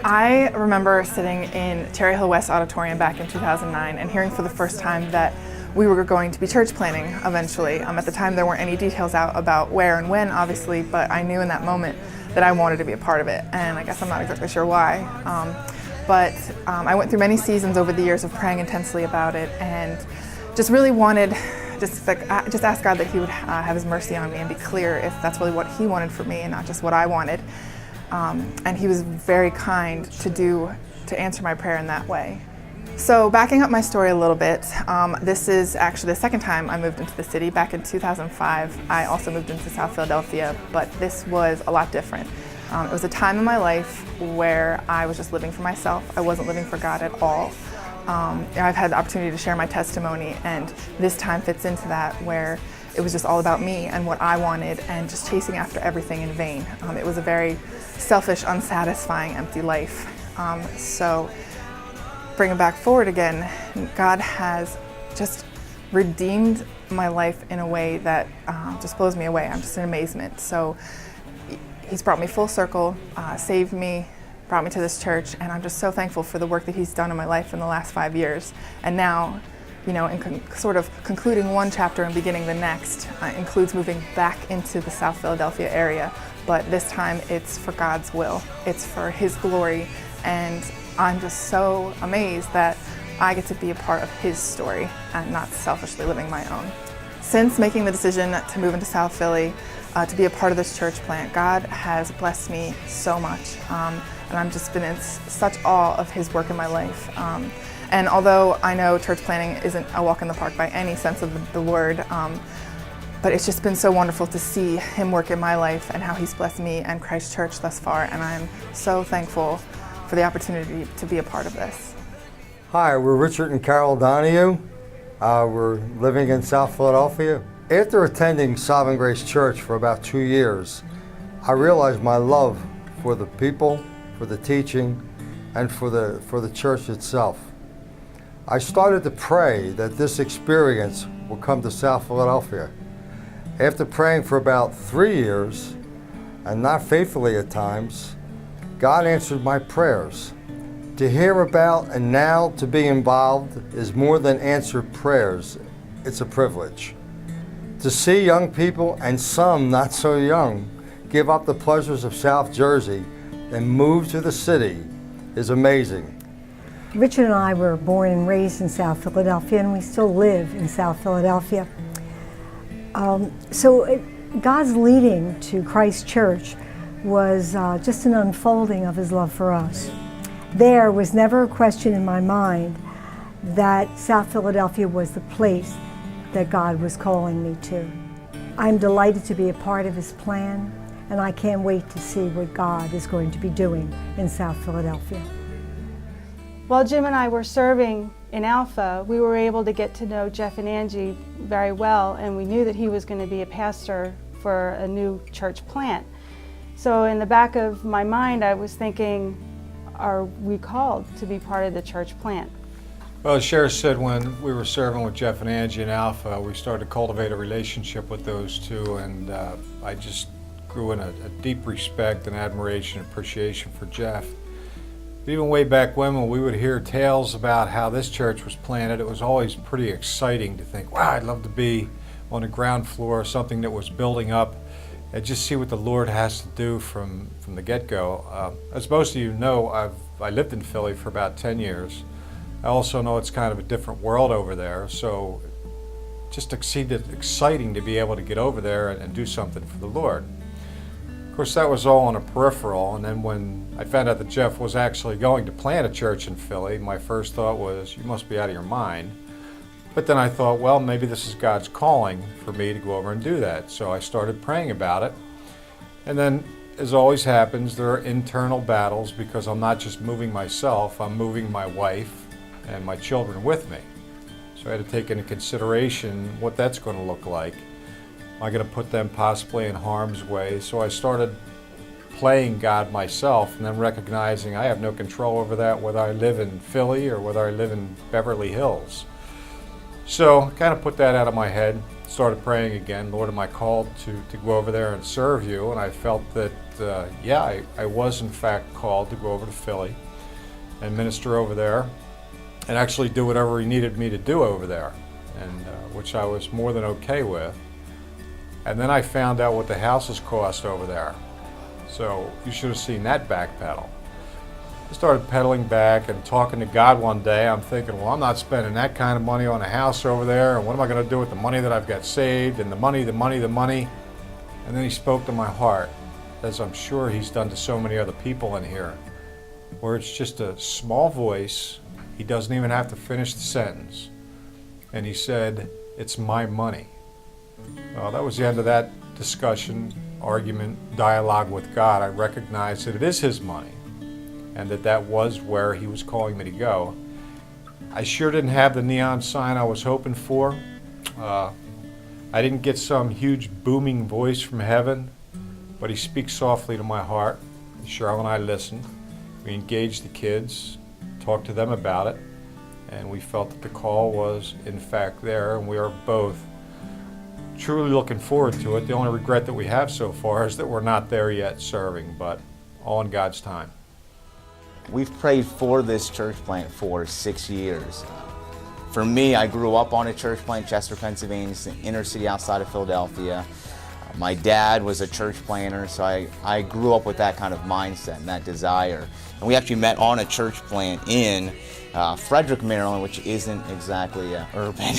I remember sitting in Cherry Hill West Auditorium back in 2009 and hearing for the first time that we were going to be church planting eventually. At the time there weren't any details out about where and when, obviously, but I knew in that moment that I wanted to be a part of it, and I guess I'm not exactly sure why. I went through many seasons over the years of praying intensely about it, and just really wanted, just ask God that He would have His mercy on me and be clear if that's really what He wanted for me and not just what I wanted. And He was very kind to answer my prayer in that way. So backing up my story a little bit, this is actually the second time I moved into the city. Back in 2005, I also moved into South Philadelphia, but this was a lot different. It was a time in my life where I was just living for myself. I wasn't living for God at all. I've had the opportunity to share my testimony, and this time fits into that, where it was just all about me and what I wanted and just chasing after everything in vain. It was a very selfish, unsatisfying, empty life. So bringing back forward again, God has just redeemed my life in a way that just blows me away. I'm just in amazement. So He's brought me full circle, saved me, brought me to this church, and I'm just so thankful for the work that He's done in my life in the last 5 years. And now, in sort of concluding one chapter and beginning the next, includes moving back into the South Philadelphia area. But this time it's for God's will, it's for His glory, and I'm just so amazed that I get to be a part of His story and not selfishly living my own. Since making the decision to move into South Philly, to be a part of this church plant, God has blessed me so much, and I've just been in such awe of His work in my life. And although I know church planting isn't a walk in the park by any sense of the word, but it's just been so wonderful to see Him work in my life and how He's blessed me and Christ Church thus far, and I'm so thankful for the opportunity to be a part of this. Hi, we're Richard and Carol Donahue. We're living in South Philadelphia. After attending Sovereign Grace Church for about 2 years, I realized my love for the people, for the teaching, and for the church itself. I started to pray that this experience would come to South Philadelphia. After praying for about 3 years, and not faithfully at times, God answered my prayers. To hear about and now to be involved is more than answered prayers. It's a privilege. To see young people, and some not so young, give up the pleasures of South Jersey and move to the city is amazing. Richard and I were born and raised in South Philadelphia, and we still live in South Philadelphia. God's leading to Christ Church was just an unfolding of His love for us. There was never a question in my mind that South Philadelphia was the place that God was calling me to. I'm delighted to be a part of His plan, and I can't wait to see what God is going to be doing in South Philadelphia. While Jim and I were serving in Alpha, we were able to get to know Jeff and Angie very well, and we knew that he was going to be a pastor for a new church plant. So in the back of my mind, I was thinking, are we called to be part of the church plant? Well, as Cher said, when we were serving with Jeff and Angie in Alpha, we started to cultivate a relationship with those two, and I just grew in a deep respect and admiration and appreciation for Jeff. Even way back when we would hear tales about how this church was planted, it was always pretty exciting to think, wow, I'd love to be on the ground floor of something that was building up and just see what the Lord has to do from the get-go. As most of you know, I lived in Philly for about 10 years. I also know it's kind of a different world over there, so just exciting to be able to get over there and do something for the Lord. Of course, that was all on a peripheral, and then when I found out that Jeff was actually going to plant a church in Philly, my first thought was, you must be out of your mind. But then I thought, well, maybe this is God's calling for me to go over and do that. So I started praying about it. And then, as always happens, there are internal battles because I'm not just moving myself, I'm moving my wife and my children with me. So I had to take into consideration what that's going to look like. Am I going to put them possibly in harm's way? So I started playing God myself and then recognizing I have no control over that, whether I live in Philly or whether I live in Beverly Hills. So I kind of put that out of my head, started praying again, Lord, am I called to go over there and serve you? And I felt that yeah, I was in fact called to go over to Philly and minister over there and actually do whatever he needed me to do over there, and which I was more than okay with. And then I found out what the houses cost over there. So you should have seen that back pedal. I started pedaling back and talking to God one day. I'm thinking, well, I'm not spending that kind of money on a house over there, and what am I going to do with the money that I've got saved, and the money. And then he spoke to my heart, as I'm sure he's done to so many other people in here, where it's just a small voice. He doesn't even have to finish the sentence. And he said, "It's my money." Well, that was the end of that discussion, argument, dialogue with God. I recognized that it is his money and that was where he was calling me to go. I sure didn't have the neon sign I was hoping for. I didn't get some huge booming voice from heaven, but he speaks softly to my heart. Cheryl and I listened. We engaged the kids, talked to them about it, and we felt that the call was in fact there, and we are both truly looking forward to it. The only regret that we have so far is that we're not there yet serving, but all in God's time. We've prayed for this church plant for 6 years. For me, I grew up on a church plant, Chester, Pennsylvania. It's the inner city outside of Philadelphia. My dad was a church planter, so I grew up with that kind of mindset and that desire. And we actually met on a church plant in Frederick, Maryland, which isn't exactly urban.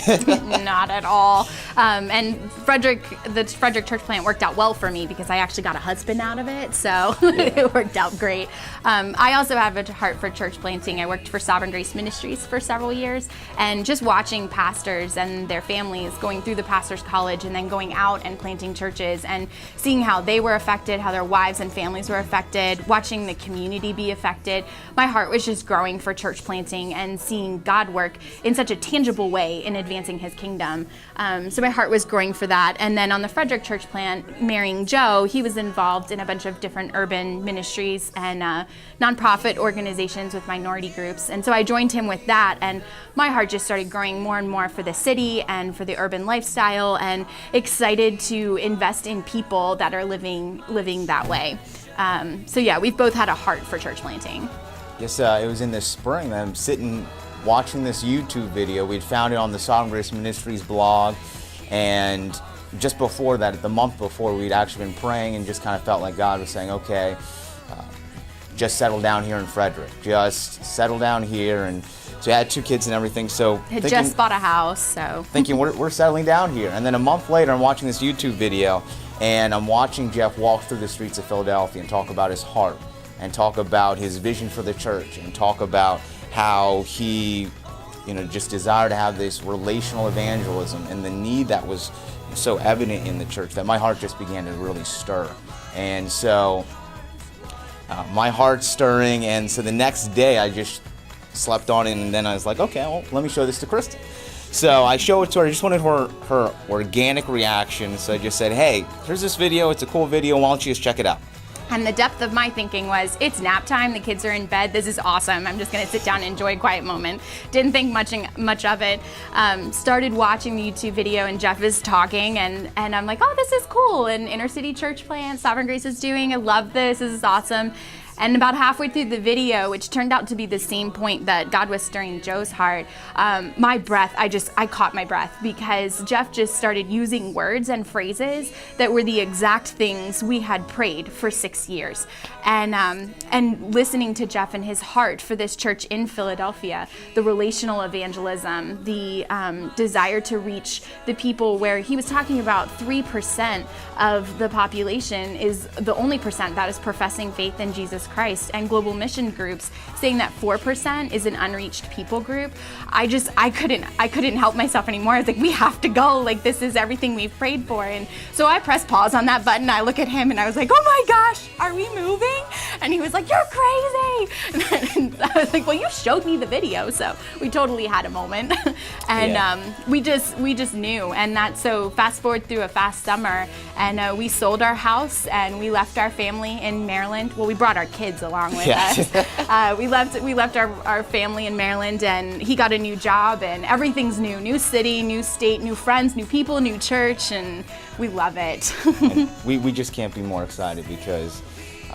Not at all. And the Frederick church plant worked out well for me because I actually got a husband out of it, so it worked out great. I also have a heart for church planting. I worked for Sovereign Grace Ministries for several years, and just watching pastors and their families going through the pastor's college and then going out and planting churches and seeing how they were affected, how their wives and families were affected, watching the community be affected. My heart was just growing for church planting and seeing God work in such a tangible way in advancing his kingdom. So my heart was growing for that. And then on the Frederick church plant, marrying Joe, he was involved in a bunch of different urban ministries and nonprofit organizations with minority groups. And so I joined him with that, and my heart just started growing more and more for the city and for the urban lifestyle, and excited to invest in people that are living that way. So yeah, we've both had a heart for church planting. Yes, it was in the spring that I'm sitting watching this YouTube video. We'd found it on the Sovereign Grace Ministries blog, and just before that, the month before, we'd actually been praying and just kind of felt like God was saying, okay, just settle down here in Frederick. Just settle down here. And so I had 2 kids and everything. So Had just bought a house, so. Thinking we're settling down here. And then a month later, I'm watching this YouTube video, and I'm watching Jeff walk through the streets of Philadelphia and talk about his heart, and talk about his vision for the church, and talk about how he, just desired to have this relational evangelism and the need that was so evident in the church, that my heart just began to really stir. And so my heart's stirring, and so the next day I just slept on it, and then I was like, okay, well, let me show this to Kristen. So I show it to her. I just wanted her organic reaction. So I just said, hey, here's this video. It's a cool video. Why don't you just check it out? And the depth of my thinking was, it's nap time, the kids are in bed, this is awesome, I'm just gonna sit down and enjoy a quiet moment. Didn't think much of it. Started watching the YouTube video, and Jeff is talking, and I'm like, oh, this is cool, and Inner City Church Plant, Sovereign Grace is doing, I love this is awesome. And about halfway through the video, which turned out to be the same point that God was stirring Joe's heart, my breath, I caught my breath, because Jeff just started using words and phrases that were the exact things we had prayed for 6 years. And listening to Jeff and his heart for this church in Philadelphia, the relational evangelism, the desire to reach the people, where he was talking about 3% of the population is the only percent that is professing faith in Jesus Christ, and global mission groups saying that 4% is an unreached people group. I couldn't help myself anymore. I was like, we have to go. Like, this is everything we've prayed for. And so I pressed pause on that button. I look at him and I was like, oh my gosh, are we moving? And he was like, you're crazy. And I was like, well, you showed me the video. So we totally had a moment. And we just knew. And that, so fast forward through a fast summer, and we sold our house and we left our family in Maryland. Well, we brought our kids along with us. We left our family in Maryland, and he got a new job, and everything's new city, new state, new friends, new people, new church, and we love it. We just can't be more excited, because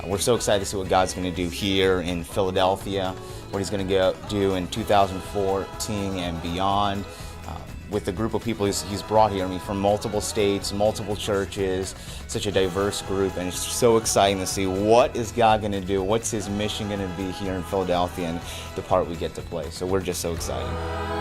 We're so excited to see what God's going to do here in Philadelphia, what He's going to do in 2014 and beyond. With the group of people he's brought here, I mean, from multiple states, multiple churches, such a diverse group, and it's so exciting to see what is God going to do, what's His mission going to be here in Philadelphia, and the part we get to play. So we're just so excited.